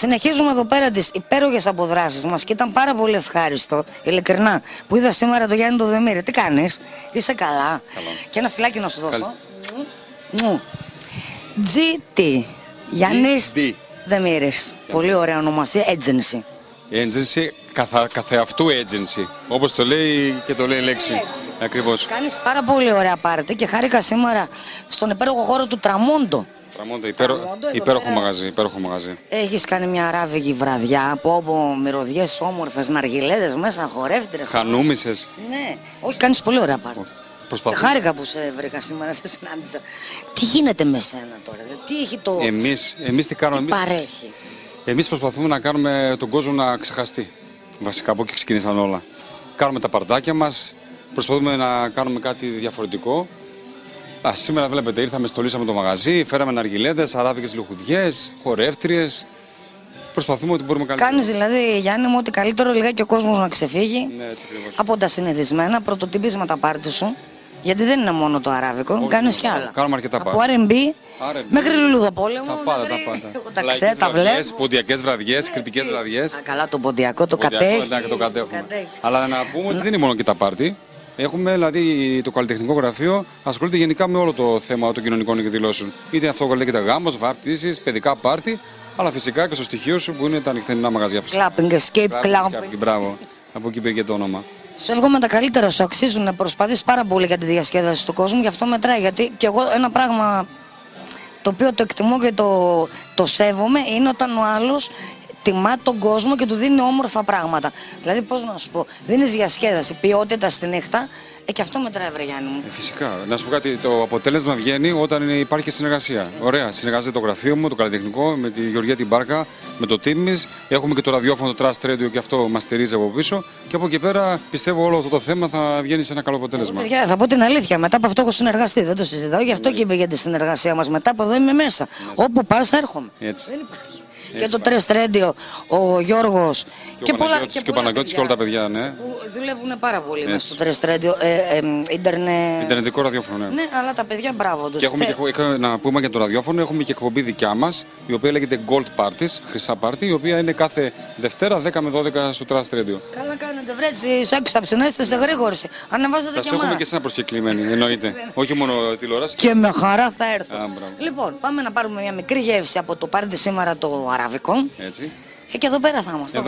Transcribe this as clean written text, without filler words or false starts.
Συνεχίζουμε εδώ πέρα τις υπέροχες αποδράσεις μας και ήταν πάρα πολύ ευχάριστο, ειλικρινά, που είδα σήμερα το Γιάννη το Δεμήρη. Τι κάνεις, είσαι καλά? Καλά. Και ένα φυλάκι να σου δώσω. GT, Γιάννης Δεμήρης. Πολύ ωραία ονομασία, agency. Agency, καθεαυτού agency. Όπως το λέει και το λέει η λέξη. Ακριβώς. Κάνεις πάρα πολύ ωραία πάρτι και χάρηκα σήμερα στον υπέροχο χώρο του Τραμόντο. Τραμόντο, υπέροχο μαγαζί. Έχεις κάνει μια αράβικη βραδιά από μυρωδιές όμορφες, ναργιλέδες μέσα, χορεύτρες. Χανούμισες. Ναι, όχι, κάνεις πολύ ωραία πάρτι. Και χάρηκα που σε βρήκα σήμερα, σε συνάντησα. Τι γίνεται με σένα τώρα, τι έχει το... Εμείς τι κάνουμε, παρέχει. Εμείς προσπαθούμε να κάνουμε τον κόσμο να ξεχαστεί. Βασικά από εκεί ξεκίνησαν όλα. Κάνουμε τα παρτάκια μας, προσπαθούμε να κάνουμε κάτι διαφορετικό. Σήμερα βλέπετε, ήρθαμε, στολίσαμε το μαγαζί, φέραμε ναργιλέδες, αράβικες λουχουδιές, χορεύτριες. Προσπαθούμε ότι μπορούμε καλύτερα. Κάνεις δηλαδή, Γιάννη μου, ότι καλύτερο λιγάκι ο κόσμος να ξεφύγει, ναι, έτσι από τα συνηθισμένα, πρωτοτυπίσμα τα πάρτι σου. Γιατί δεν είναι μόνο το αράβικο, κάνεις κι άλλα. Κάνουμε αρκετά από R&B μέχρι Λουλουδοπόλεμο. Τα πάντα. Τα ξέρω, τα βλέπω. Ποντιακές βραδιές, κριτικές βραδιές. Καλά, το ποντιακό το κατέχει. Αλλά να πούμε ότι δεν είναι μόνο και τα πάρτι. Έχουμε δηλαδή το καλλιτεχνικό γραφείο, ασχολείται γενικά με όλο το θέμα των κοινωνικών εκδηλώσεων. Είτε αυτό που λέγεται γάμος, βαπτίσεις, παιδικά πάρτι, αλλά φυσικά και στο στοιχείο σου που είναι τα νυχτερινά μαγαζιά. Clapping, escape clapping. Μπράβο, από εκεί πήρε και το όνομα. Σου εύχομαι τα καλύτερα, σου αξίζουν να προσπαθείς πάρα πολύ για τη διασκέδαση του κόσμου, γι' αυτό μετράει. Γιατί και εγώ ένα πράγμα το οποίο το εκτιμώ και το σέβομαι είναι όταν ο άλλος τιμά τον κόσμο και του δίνει όμορφα πράγματα. Δηλαδή, πώς να σου πω, δίνεις διασκέδαση, ποιότητα στη νύχτα, και αυτό μετράει, βρε Γιάννη μου. Φυσικά. Να σου πω κάτι, το αποτέλεσμα βγαίνει όταν υπάρχει και συνεργασία. Ωραία, συνεργάζεται το γραφείο μου, το καλλιτεχνικό, με τη Γεωργία την Μπάρκα, με το team μας. Έχουμε και το ραδιόφωνο, το Trust Radio, και αυτό μας στηρίζει από πίσω. Και από εκεί πέρα πιστεύω όλο αυτό το θέμα θα βγαίνει σε ένα καλό αποτέλεσμα. Παιδιά, θα πω την αλήθεια, μετά από αυτό έχω συνεργαστεί, δεν το συζητάω, γι' αυτό και είπε για τη συνεργασία μας. Μετά από εδώ είμαι μέσα. Όπου πας θα έρχομαι. Έτσι. Δεν υπάρχει. Και το Trust Radio, ο Γιώργος και ο Παναγιώτης και όλα τα παιδιά, ναι. Που δουλεύουν πάρα πολύ μέσα στο Trust Radio, Ιντερνετικό ραδιόφωνο, ναι. Ναι, αλλά τα παιδιά, μπράβο τους. Και έχουμε να πούμε για το ραδιόφωνο, έχουμε και εκπομπή δικιά μας, η οποία λέγεται Gold Parties, χρυσά πάρτι, η οποία είναι κάθε Δευτέρα 10 με 12 στο Trust Radio. Καλά κάνετε, βρέτσι, σε έξαψε, να είστε σε γρήγορση. Ανεβάζετε και εμάς. Έχουμε και εσένα προσκεκλημένοι, εννοείται. Όχι μόνο τηλεόραση. Και με χαρά θα έρθω. Λοιπόν, πάμε να πάρουμε μια μικρή γεύση από το πάρτι σήμερα το αραβικό. Έτσι. Και εδώ πέρα θα είμαστε.